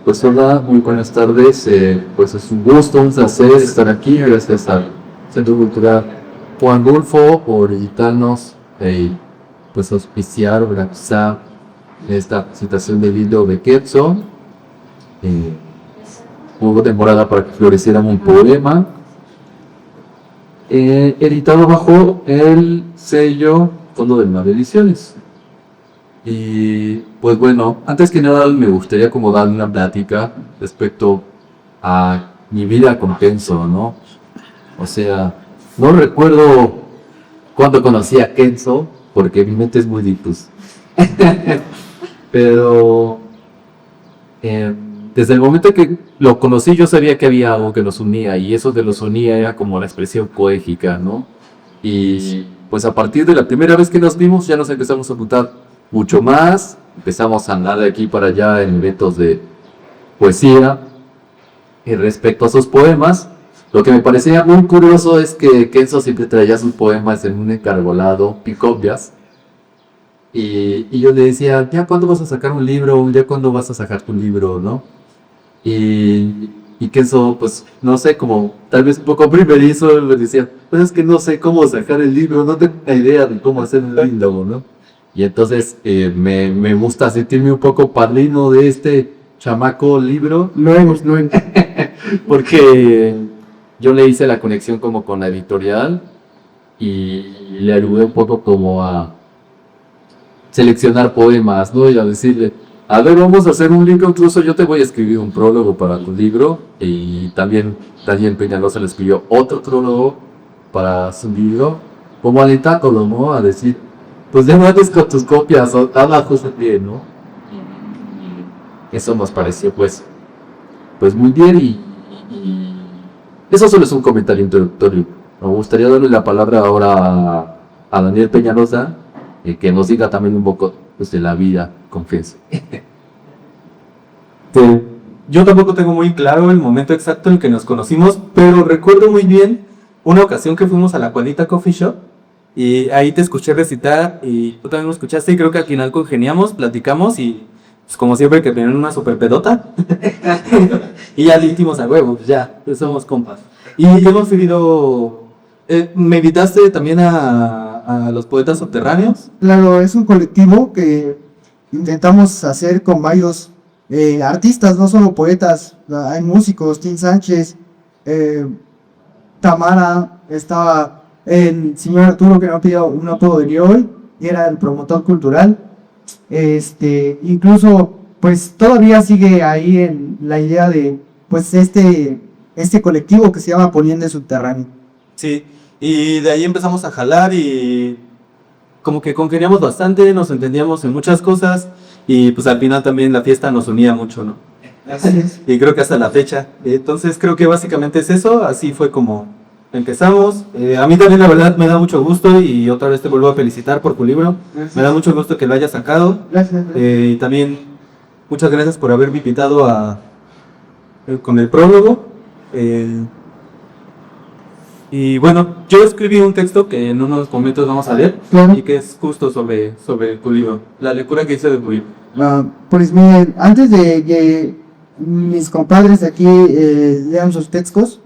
Pues hola, muy buenas tardes. Pues es un gusto, un placer estar aquí. Gracias al Centro Cultural Juan Rulfo por invitarnos y pues auspiciar, organizar esta presentación del libro de Quetzal. Eh, Hubo temporada para que floreciera un poema, editado bajo el sello Fondo del Mar Ediciones. Y pues bueno, antes que nada me gustaría como dar una plática respecto a mi vida con Kenzo, ¿no? O sea, no recuerdo cuándo conocí a Kenzo, porque mi mente es muy difusa. Pero eh, desde el momento que lo conocí yo sabía que había algo que nos unía, y eso de los unía era como la expresión poética, ¿no? Y pues a partir de la primera vez que nos vimos ya nos empezamos a juntar mucho más, empezamos a andar de aquí para allá en eventos de poesía. Y respecto a sus poemas, lo que me parecía muy curioso es que Kenzo siempre traía sus poemas en un encargolado, picopias, y yo le decía, ¿ya cuándo vas a sacar un libro? ¿Ya cuándo vas a sacar tu libro? ¿No? Y Kenzo, pues, no sé, como tal vez un poco primerizo, me decía, pues es que no sé cómo sacar el libro, no tengo una idea de cómo hacer el libro, ¿no? Y entonces me gusta sentirme un poco padrino de este chamaco libro, No hemos. porque yo le hice la conexión como con la editorial y le ayudé un poco como a seleccionar poemas, ¿no? Y a decirle, a ver, vamos a hacer un libro, incluso yo te voy a escribir un prólogo para tu libro, y también Daniel Peñalosa le escribió otro prólogo para su libro, como alentándolo, ¿no? A decir, pues ya no andes con tus copias, haz las cosas bien, ¿no? Y eso nos pareció pues muy bien, y eso solo es un comentario introductorio. Me gustaría darle la palabra ahora a Daniel Peñalosa, que nos diga también un poco pues, de la vida, confieso. Yo tampoco tengo muy claro el momento exacto en que nos conocimos, pero recuerdo muy bien una ocasión que fuimos a la Juanita Coffee Shop y ahí te escuché recitar y tú también me escuchaste y creo que al final congeniamos, platicamos y pues como siempre que tenían una super pedota y ya dijimos a huevo, pues ya, pues somos compas. Y hemos vivido, me invitaste también a los poetas subterráneos. Claro, es un colectivo que intentamos hacer con varios artistas, no solo poetas. Hay músicos, Tim Sánchez, eh, Tamara, estaba el señor Arturo, que no pidió un apodo de hoy, y era el promotor cultural. Incluso, pues todavía sigue ahí en la idea de, pues este colectivo que se llama Poniente Subterráneo. Sí, y de ahí empezamos a jalar y como que congeniamos bastante, nos entendíamos en muchas cosas y pues al final también la fiesta nos unía mucho, ¿no? Así es. Y creo que hasta la fecha. Entonces creo que básicamente es eso, así fue como empezamos. A mí también la verdad me da mucho gusto y otra vez te vuelvo a felicitar por tu libro. Gracias. Me da mucho gusto que lo hayas sacado. Gracias. Y también muchas gracias por haberme invitado con el prólogo. Y bueno, yo escribí un texto que en unos momentos vamos a leer, Claro. y que es justo sobre tu libro, la lectura que hice de tu libro. Pues miren, antes de que mis compadres de aquí lean sus textos,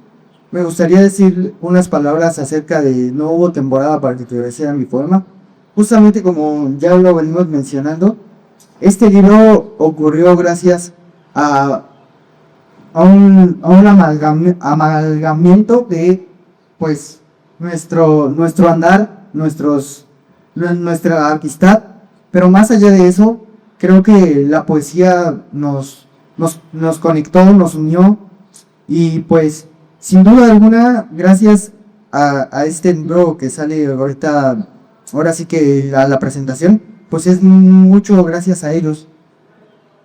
me gustaría decir unas palabras acerca de no hubo temporada para que floreciera mi poema. Justamente como ya lo venimos mencionando, este libro ocurrió gracias a un amalgamiento de pues nuestro andar, nuestra amistad, pero más allá de eso, creo que la poesía nos conectó, nos unió, y pues sin duda alguna, gracias a este libro que sale ahorita, ahora sí que a la presentación, pues es mucho gracias a ellos.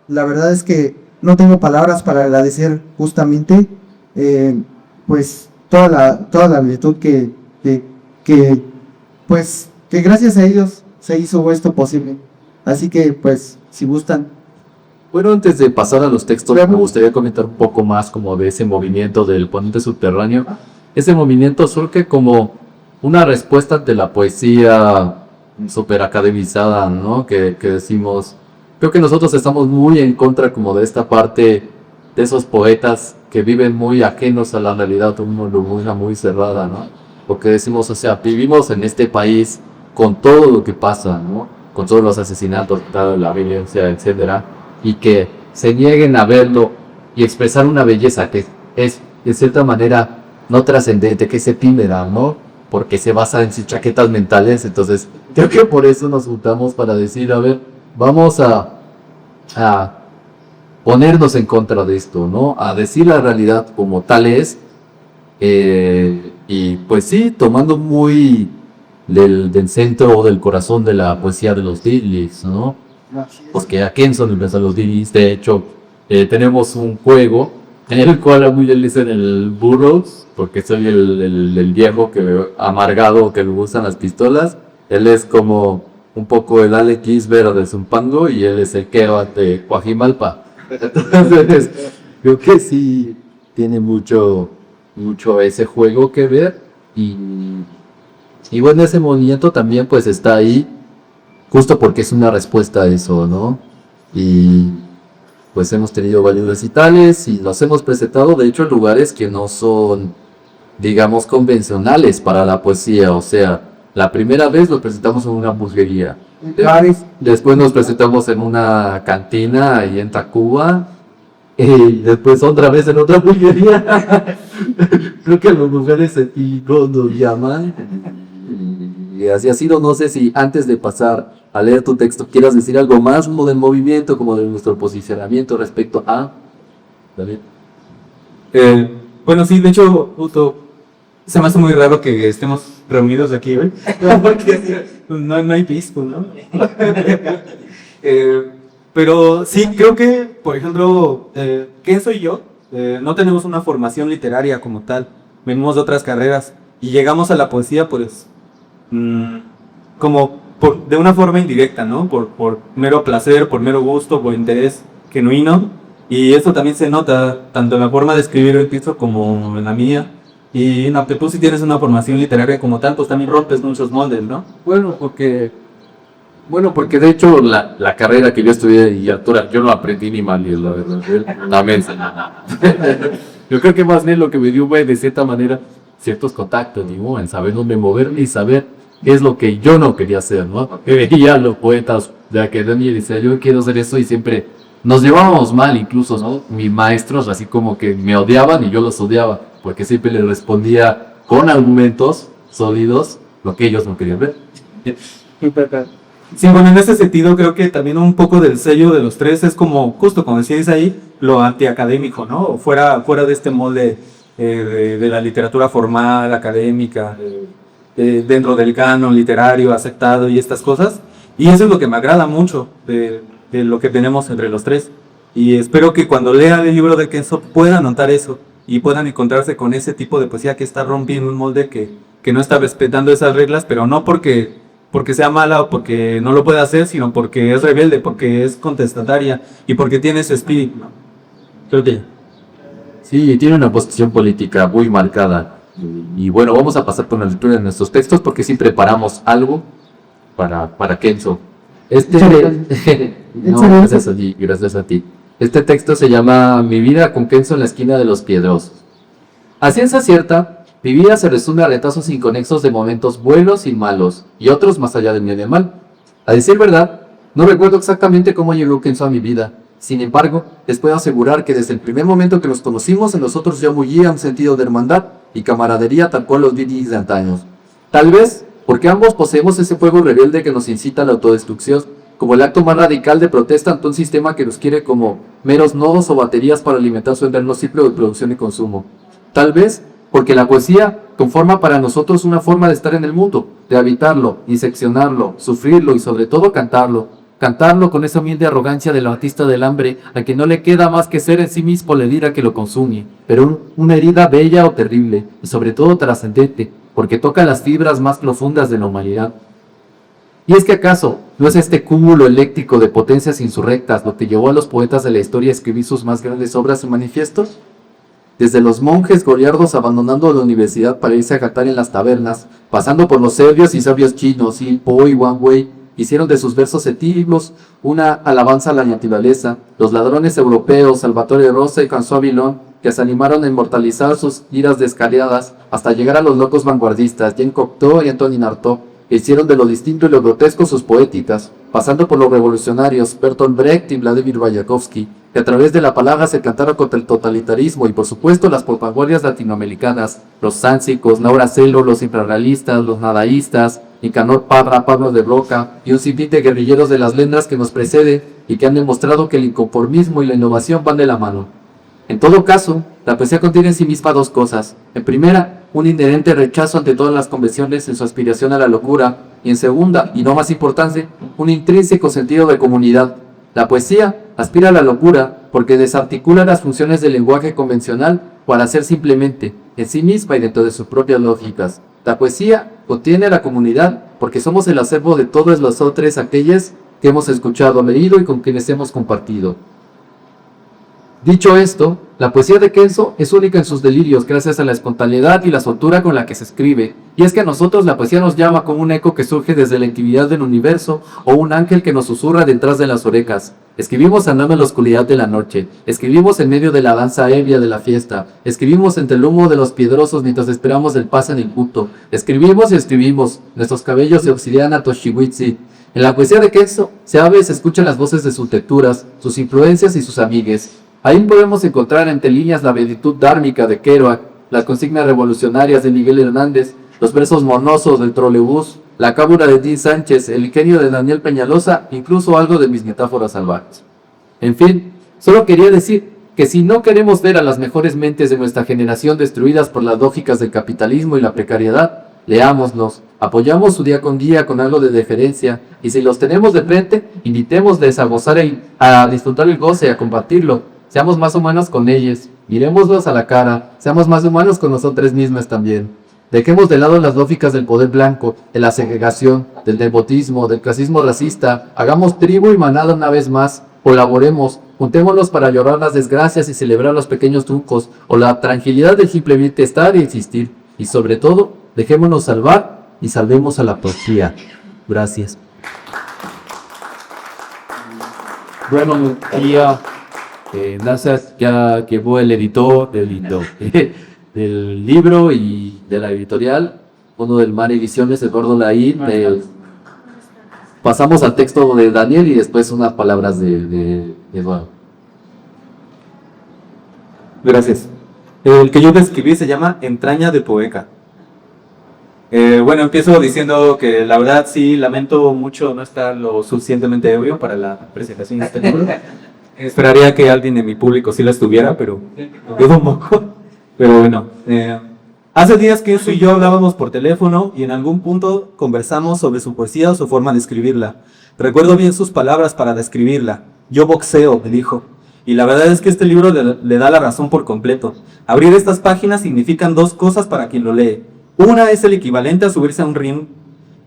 La verdad es que no tengo palabras para agradecer justamente pues toda la virtud pues que gracias a ellos se hizo esto posible. Así que pues si gustan. Bueno, antes de pasar a los textos, me gustaría comentar un poco más como de ese movimiento del Poniente Subterráneo. Ese movimiento surge como una respuesta ante la poesía súper academizada, ¿no? Que decimos, creo que nosotros estamos muy en contra como de esta parte de esos poetas que viven muy ajenos a la realidad, una muy cerrada, ¿no? Porque decimos, o sea, vivimos en este país con todo lo que pasa, ¿no? Con todos los asesinatos, toda la violencia, etcétera, y que se nieguen a verlo y expresar una belleza que es, de cierta manera, no trascendente, que es efímera, ¿no? Porque se basa en sus chaquetas mentales. Entonces creo que por eso nos juntamos para decir, a ver, vamos a ponernos en contra de esto, ¿no? A decir la realidad como tal es, y pues sí, tomando muy del centro o del corazón de la poesía de los Dilis, ¿no? Pues que a Kenson empezó los Dilis. De hecho, tenemos un juego en el cual a mí le dicen el Burroughs, porque soy el viejo amargado que le gustan las pistolas. Él es como un poco el Alec Gisbert de Zumpango y él es el Kevat de Coajimalpa. Entonces, creo que sí tiene mucho ese juego que ver. Y bueno, ese movimiento también pues está ahí justo porque es una respuesta a eso, ¿no? Y pues hemos tenido varios recitales y los hemos presentado, de hecho, en lugares que no son, digamos, convencionales para la poesía. O sea, la primera vez lo presentamos en una hamburguería. Después nos presentamos en una cantina ahí en Tacuba. Y después otra vez en otra hamburguería. Creo que los lugares aquí nos llaman. Y así ha sido. No sé si antes de pasar a leer tu texto quieras decir algo más como del movimiento, como de nuestro posicionamiento respecto a... David. Bueno, sí, de hecho, justo se me hace muy raro que estemos reunidos aquí hoy, porque no hay pisco, ¿no? Pero sí, creo que, por ejemplo, Kenzo y yo no tenemos una formación literaria como tal, venimos de otras carreras y llegamos a la poesía, pues, como de una forma indirecta, ¿no? Por mero placer, por mero gusto, por interés genuino. Y esto también se nota tanto en la forma de escribir el piso como en la mía. Y no, tú si tienes una formación literaria como tal, pues también rompes muchos moldes, ¿no? Bueno, porque de hecho la carrera que yo estudié y Artura, yo no aprendí ni mal, y la verdad, la mensa. Yo creo que más bien lo que me dio fue de cierta manera ciertos contactos, digo, en saber dónde moverme y saber qué es lo que yo no quería hacer, ¿no? Que veía a los poetas de academia y decía, yo quiero hacer eso, y siempre nos llevábamos mal, incluso, ¿no? Mis maestros así como que me odiaban y yo los odiaba, porque siempre les respondía con argumentos sólidos lo que ellos no querían ver. Sí, bueno, en ese sentido creo que también un poco del sello de los tres es como, justo como decíais ahí, lo antiacadémico, ¿no? Fuera de este molde de la literatura formal, académica, dentro del canon literario aceptado y estas cosas. Y eso es lo que me agrada mucho de lo que tenemos entre los tres. Y espero que cuando lean el libro de Kenzo puedan notar eso y puedan encontrarse con ese tipo de poesía que está rompiendo un molde que no está respetando esas reglas, pero no porque sea mala o porque no lo pueda hacer, sino porque es rebelde, porque es contestataria y porque tiene ese espíritu, ¿no? Creo que... Sí, tiene una posición política muy marcada. Y bueno, vamos a pasar por la lectura de nuestros textos porque sí preparamos algo para Kenzo. No, gracias a ti. Este texto se llama Mi vida con Kenzo en la esquina de los Piedrosos. A ciencia cierta, mi vida se resume a retazos inconexos de momentos buenos y malos, y otros más allá del bien y el mal. A decir verdad, no recuerdo exactamente cómo llegó Kenzo a mi vida. Sin embargo, les puedo asegurar que desde el primer momento que nos conocimos, en nosotros ya bullía un sentido de hermandad y camaradería tal cual los Dilis de antaños. Tal vez porque ambos poseemos ese fuego rebelde que nos incita a la autodestrucción, como el acto más radical de protesta ante un sistema que nos quiere como meros nodos o baterías para alimentar su eterno ciclo de producción y consumo. Tal vez porque la poesía conforma para nosotros una forma de estar en el mundo, de habitarlo, diseccionarlo, sufrirlo y sobre todo cantarlo. Cantarlo con esa humilde arrogancia del artista del hambre, a quien no le queda más que ser en sí mismo la herida que lo consume, pero una herida bella o terrible, y sobre todo trascendente, porque toca las fibras más profundas de la humanidad. ¿Y es que acaso no es este cúmulo eléctrico de potencias insurrectas lo que llevó a los poetas de la historia a escribir sus más grandes obras y manifiestos? Desde los monjes goliardos abandonando la universidad para irse a cantar en las tabernas, pasando por los serbios y sabios chinos, Po y Wang Wei, hicieron de sus versos etílicos una alabanza a la naturaleza. Los ladrones europeos, Salvatore Rosa y François Villon, que se animaron a inmortalizar sus iras descaradas hasta llegar a los locos vanguardistas, Jean Cocteau y Antonin Artaud, que hicieron de lo distinto y lo grotesco sus poéticas, pasando por los revolucionarios Bertolt Brecht y Vladimir Mayakovsky, que a través de la palabra se cantaron contra el totalitarismo y por supuesto las vanguardias latinoamericanas, los sánsicos, Laura Celo, los infrarrealistas, los nadaístas, Nicanor Parra, Pablo de Roca y un sinfín de guerrilleros de las letras que nos preceden y que han demostrado que el inconformismo y la innovación van de la mano. En todo caso, la poesía contiene en sí misma dos cosas. En primera, un inherente rechazo ante todas las convenciones en su aspiración a la locura, y en segunda, y no más importante, un intrínseco sentido de comunidad. La poesía aspira a la locura porque desarticula las funciones del lenguaje convencional para ser simplemente, en sí misma y dentro de sus propias lógicas. La poesía contiene a la comunidad porque somos el acervo de todos los otros aquellos que hemos escuchado, leído y con quienes hemos compartido. Dicho esto, la poesía de Kenzo es única en sus delirios gracias a la espontaneidad y la soltura con la que se escribe, y es que a nosotros la poesía nos llama como un eco que surge desde la intimidad del universo o un ángel que nos susurra detrás de las orejas. Escribimos andando en la oscuridad de la noche, escribimos en medio de la danza ebria de la fiesta, escribimos entre el humo de los piedrosos mientras esperamos el pase en el culto, escribimos y escribimos, nuestros cabellos se obsidian a Toshiwitsi. En la poesía de Kenzo se habla y se escuchan las voces de sus lecturas, sus influencias y sus amigues. Ahí podemos encontrar entre líneas la virtud dármica de Kerouac, las consignas revolucionarias de Miguel Hernández, los versos monosos del trolebús, la cábula de Dean Sánchez, el ingenio de Daniel Peñalosa, incluso algo de mis metáforas salvajes. En fin, solo quería decir que si no queremos ver a las mejores mentes de nuestra generación destruidas por las lógicas del capitalismo y la precariedad, leámoslos, apoyamos su día con día con algo de deferencia, y si los tenemos de frente, invitémosles a gozar a disfrutar el goce, a compartirlo. Seamos más humanos con ellos, mirémoslos a la cara, seamos más humanos con nosotros mismos también. Dejemos de lado las lógicas del poder blanco, de la segregación, del nepotismo, del clasismo racista, hagamos tribu y manada una vez más, colaboremos, juntémonos para llorar las desgracias y celebrar los pequeños trucos, o la tranquilidad de simplemente estar y existir, y sobre todo, dejémonos salvar y salvemos a la poesía. Gracias. Bueno, gracias, ya llevó el editor del libro y de la editorial, uno del Mar Ediciones, Eduardo Laín. Pasamos al texto de Daniel y después unas palabras de Eduardo. Gracias. El que yo describí se llama Entraña de Poeca. Bueno, empiezo diciendo que la verdad sí lamento mucho no estar lo suficientemente ebrio para la presentación de este libro. Esperaría que alguien de mi público sí lo estuviera, pero dudo un poco. Pero bueno, hace días que Enzo y yo hablábamos por teléfono y en algún punto conversamos sobre su poesía o su forma de escribirla. Recuerdo bien sus palabras para describirla. Yo boxeo, me dijo. Y la verdad es que este libro le da la razón por completo. Abrir estas páginas significan dos cosas para quien lo lee. Una es el equivalente a subirse a un ring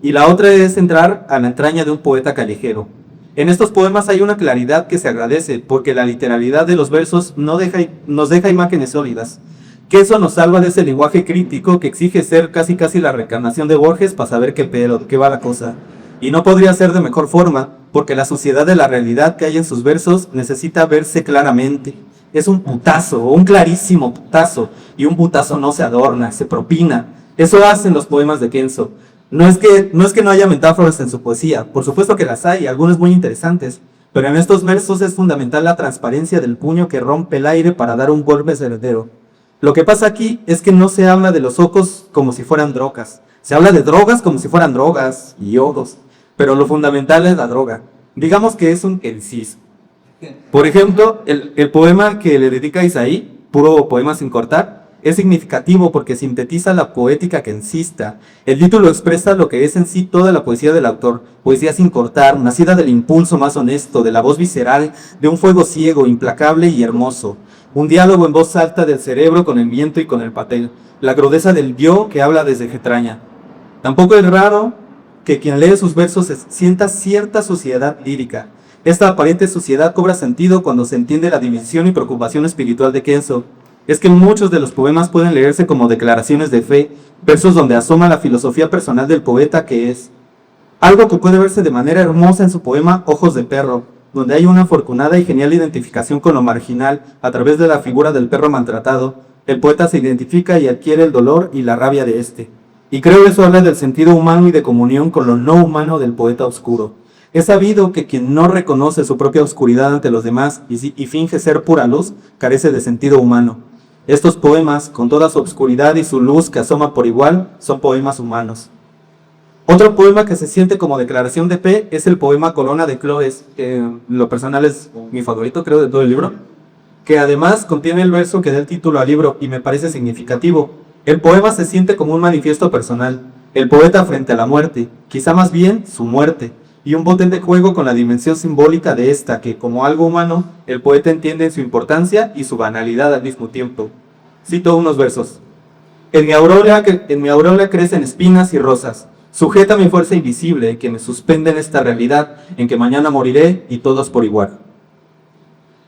y la otra es entrar a la entraña de un poeta callejero. En estos poemas hay una claridad que se agradece, porque la literalidad de los versos nos deja imágenes sólidas. Que eso nos salva de ese lenguaje crítico que exige ser casi la reencarnación de Borges para saber qué va la cosa. Y no podría ser de mejor forma, porque la suciedad de la realidad que hay en sus versos necesita verse claramente. Es un putazo, un clarísimo putazo, y un putazo no se adorna, se propina. Eso hacen los poemas de Kenzo. No es que no haya metáforas en su poesía, por supuesto que las hay, algunas muy interesantes, pero en estos versos es fundamental la transparencia del puño que rompe el aire para dar un golpe certero. Lo que pasa aquí es que no se habla de los ojos como si fueran drogas, se habla de drogas como si fueran drogas y yodos, pero lo fundamental es la droga. Digamos que es un inciso. Por ejemplo, el poema que le dedica a Isaí, puro poema sin cortar, es significativo porque sintetiza la poética kensista. El título expresa lo que es en sí toda la poesía del autor, poesía sin cortar, nacida del impulso más honesto, de la voz visceral, de un fuego ciego, implacable y hermoso. Un diálogo en voz alta del cerebro con el viento y con el papel, la crudeza del yo que habla desde Getraña. Tampoco es raro que quien lee sus versos sienta cierta suciedad lírica. Esta aparente suciedad cobra sentido cuando se entiende la dimensión y preocupación espiritual de Kenzo. Es que muchos de los poemas pueden leerse como declaraciones de fe, versos donde asoma la filosofía personal del poeta que es. algo que puede verse de manera hermosa en su poema Ojos de Perro, donde hay una afortunada y genial identificación con lo marginal a través de la figura del perro maltratado. El poeta se identifica y adquiere el dolor y la rabia de este. Y creo que eso habla del sentido humano y de comunión con lo no humano del poeta oscuro. Es sabido que quien no reconoce su propia oscuridad ante los demás y finge ser pura luz, carece de sentido humano. Estos poemas, con toda su oscuridad y su luz que asoma por igual, son poemas humanos. Otro poema que se siente como declaración de fe es el poema Corona de Cloes, que en lo personal es mi favorito, creo, de todo el libro, que además contiene el verso que da el título al libro y me parece significativo. El poema se siente como un manifiesto personal, el poeta frente a la muerte, quizá más bien su muerte, y un potente juego con la dimensión simbólica de esta, que como algo humano, el poeta entiende su importancia y su banalidad al mismo tiempo. Cito unos versos. En mi aureola crecen espinas y rosas. Sujeta mi fuerza invisible que me suspende en esta realidad en que mañana moriré y todos por igual.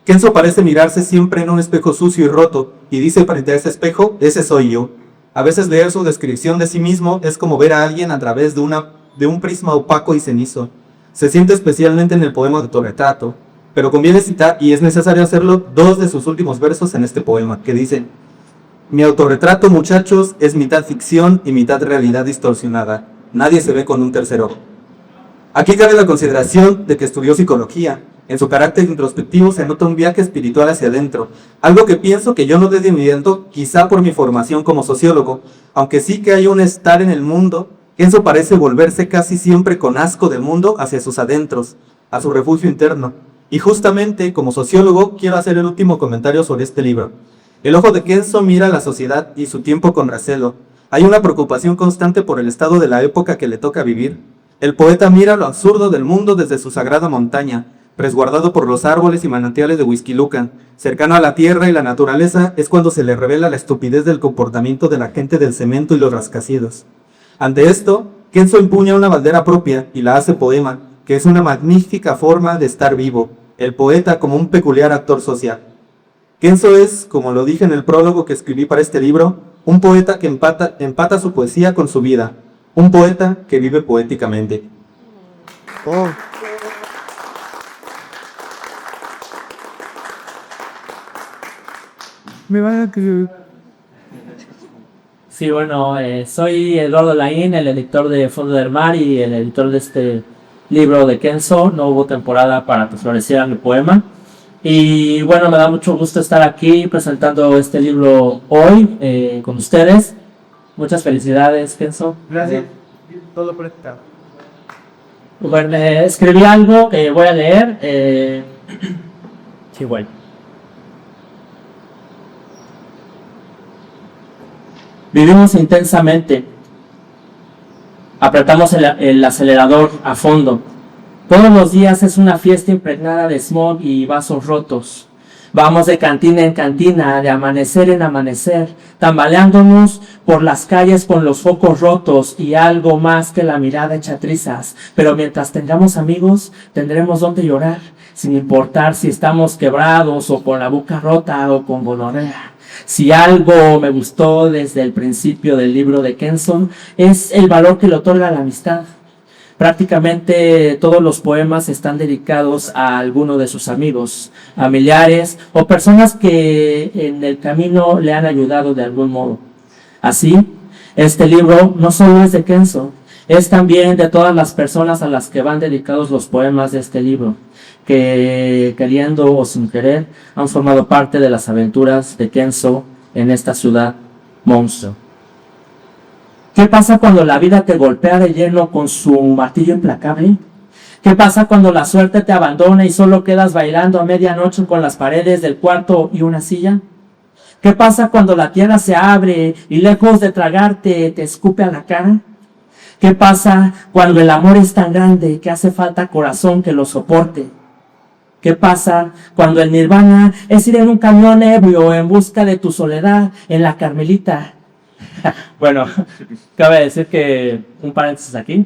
Kenzo parece mirarse siempre en un espejo sucio y roto y dice frente a ese espejo, ese soy yo. A veces leer su descripción de sí mismo es como ver a alguien a través de un prisma opaco y cenizo. Se siente especialmente en el poema de Autorretrato, pero conviene citar, y es necesario hacerlo, dos de sus últimos versos en este poema, que dicen: mi autorretrato, muchachos, es mitad ficción y mitad realidad distorsionada. Nadie se ve con un tercer ojo. Aquí cabe la consideración de que estudió psicología. En su carácter introspectivo se nota un viaje espiritual hacia adentro, algo que pienso que yo no noté de inmediato, quizá por mi formación como sociólogo, aunque sí que hay un estar en el mundo. Kenzo parece volverse casi siempre con asco del mundo hacia sus adentros, a su refugio interno. Y justamente, como sociólogo, quiero hacer el último comentario sobre este libro. El ojo de Kenzo mira a la sociedad y su tiempo con recelo. Hay una preocupación constante por el estado de la época que le toca vivir. El poeta mira lo absurdo del mundo desde su sagrada montaña, resguardado por los árboles y manantiales de Huixquilucan. Cercano a la tierra y la naturaleza es cuando se le revela la estupidez del comportamiento de la gente del cemento y los rascacielos. Ante esto, Kenzo empuña una bandera propia y la hace poema, que es una magnífica forma de estar vivo, el poeta como un peculiar actor social. Kenzo es, como lo dije en el prólogo que escribí para este libro, un poeta que empata su poesía con su vida, un poeta que vive poéticamente. Oh. Me van a creer. Sí, bueno, soy Eduardo Laín, el editor de Fondo del Mar y el editor de este libro de Kenzo. No hubo temporada para que floreciera mi poema. Y bueno, me da mucho gusto estar aquí presentando este libro hoy con ustedes. Muchas felicidades, Kenzo. Gracias. Todo prestado. Bueno, escribí algo que voy a leer. Sí, bueno. Vivimos intensamente. Apretamos el acelerador a fondo. Todos los días es una fiesta impregnada de smog y vasos rotos. Vamos de cantina en cantina, de amanecer en amanecer, tambaleándonos por las calles con los focos rotos y algo más que la mirada hecha trizas. Pero mientras tengamos amigos, tendremos donde llorar, sin importar si estamos quebrados o con la boca rota o con gonorrea. Si algo me gustó desde el principio del libro de Kenzo, es el valor que le otorga la amistad. Prácticamente todos los poemas están dedicados a alguno de sus amigos, familiares o personas que en el camino le han ayudado de algún modo. Así, este libro no solo es de Kenzo, es también de todas las personas a las que van dedicados los poemas de este libro, que queriendo o sin querer han formado parte de las aventuras de Kenzo en esta ciudad monstruo. ¿Qué pasa cuando la vida te golpea de lleno con su martillo implacable? ¿Qué pasa cuando la suerte te abandona y solo quedas bailando a medianoche con las paredes del cuarto y una silla? ¿Qué pasa cuando la tierra se abre y lejos de tragarte te escupe a la cara? ¿Qué pasa cuando el amor es tan grande que hace falta corazón que lo soporte? ¿Qué pasa cuando el nirvana es ir en un camión ebrio en busca de tu soledad en la Carmelita? Bueno, cabe decir que un paréntesis aquí.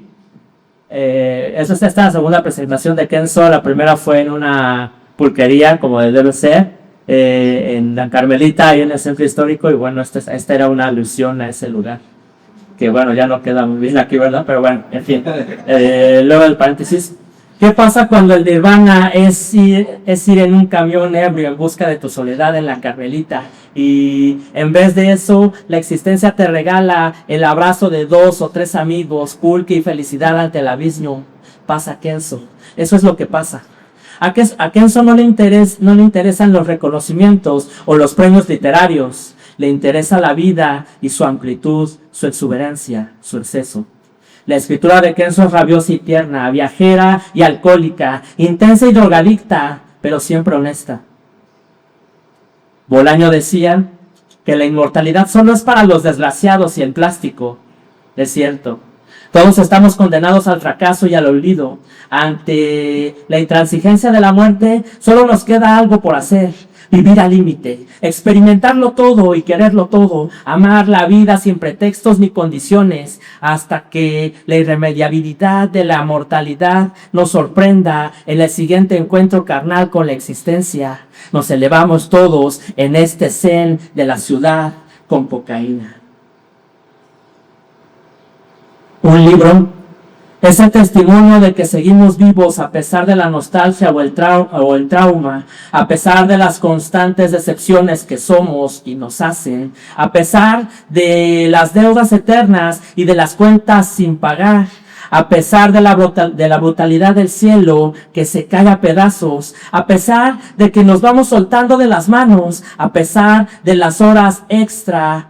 Esta es la segunda presentación de Kenzo. La primera fue en una pulquería, como debe ser, en la Carmelita, ahí en el centro histórico. Y bueno, esta era una alusión a ese lugar. que bueno, ya no queda muy bien aquí, ¿verdad? Pero bueno, en fin. Luego el paréntesis. ¿Qué pasa cuando el nirvana es ir en un camión ebrio en busca de tu soledad en la Carmelita? Y en vez de eso, la existencia te regala el abrazo de 2 o 3 amigos, pulque y felicidad ante el abismo. Pasa Kenzo. Eso es lo que pasa. A Kenzo no le interesan los reconocimientos o los premios literarios. Le interesa la vida y su amplitud, su exuberancia, su exceso. La escritura de Kenzo es rabiosa y tierna, viajera y alcohólica, intensa y drogadicta, pero siempre honesta. Bolaño decía que la inmortalidad solo es para los desgraciados y el plástico. Es cierto. Todos estamos condenados al fracaso y al olvido. Ante la intransigencia de la muerte, solo nos queda algo por hacer. Vivir al límite, experimentarlo todo y quererlo todo, amar la vida sin pretextos ni condiciones, hasta que la irremediabilidad de la mortalidad nos sorprenda en el siguiente encuentro carnal con la existencia. Nos elevamos todos en este zen de la ciudad con cocaína. Un libro es el testimonio de que seguimos vivos a pesar de la nostalgia o el trauma, a pesar de las constantes decepciones que somos y nos hacen, a pesar de las deudas eternas y de las cuentas sin pagar, a pesar de la brutalidad del cielo que se cae a pedazos, a pesar de que nos vamos soltando de las manos, a pesar de las horas extra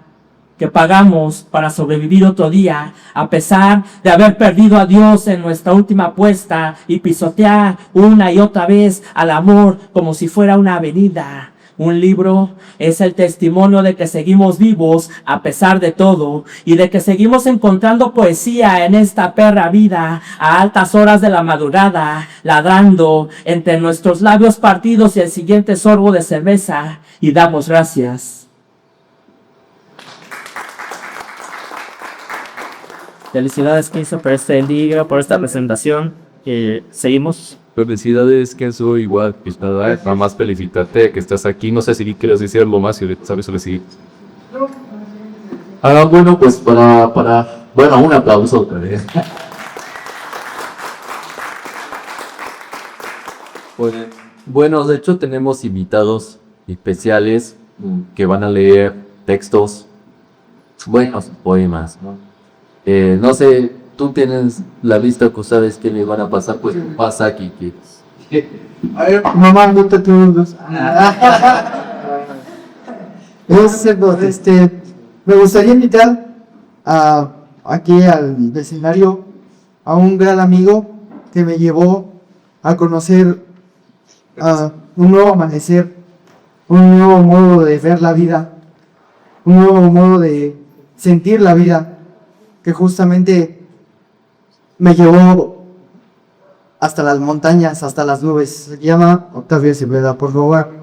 que pagamos para sobrevivir otro día, a pesar de haber perdido a Dios en nuestra última apuesta y pisotear una y otra vez al amor como si fuera una avenida. Un libro es el testimonio de que seguimos vivos a pesar de todo y de que seguimos encontrando poesía en esta perra vida a altas horas de la madrugada, ladrando entre nuestros labios partidos y el siguiente sorbo de cerveza, y damos gracias. Felicidades, Kenzo, por este libro, por esta presentación. Seguimos. Felicidades, Kenzo, igual, pues nada más felicitarte que estás aquí. No sé si quieres decir algo más, si sabes o sí. Bueno, pues bueno, un aplauso otra vez. Bueno, de hecho tenemos invitados especiales que van a leer textos, buenos poemas, ¿no? No sé, tú tienes la lista que sabes que me van a pasar, pues pasa aquí. A ver, mamá, no te dos. Me gustaría invitar aquí al vecindario a un gran amigo que me llevó a conocer un nuevo amanecer, un nuevo modo de ver la vida, un nuevo modo de sentir la vida, que justamente me llevó hasta las montañas, hasta las nubes. Se llama Octavio Sepúlveda, por favor.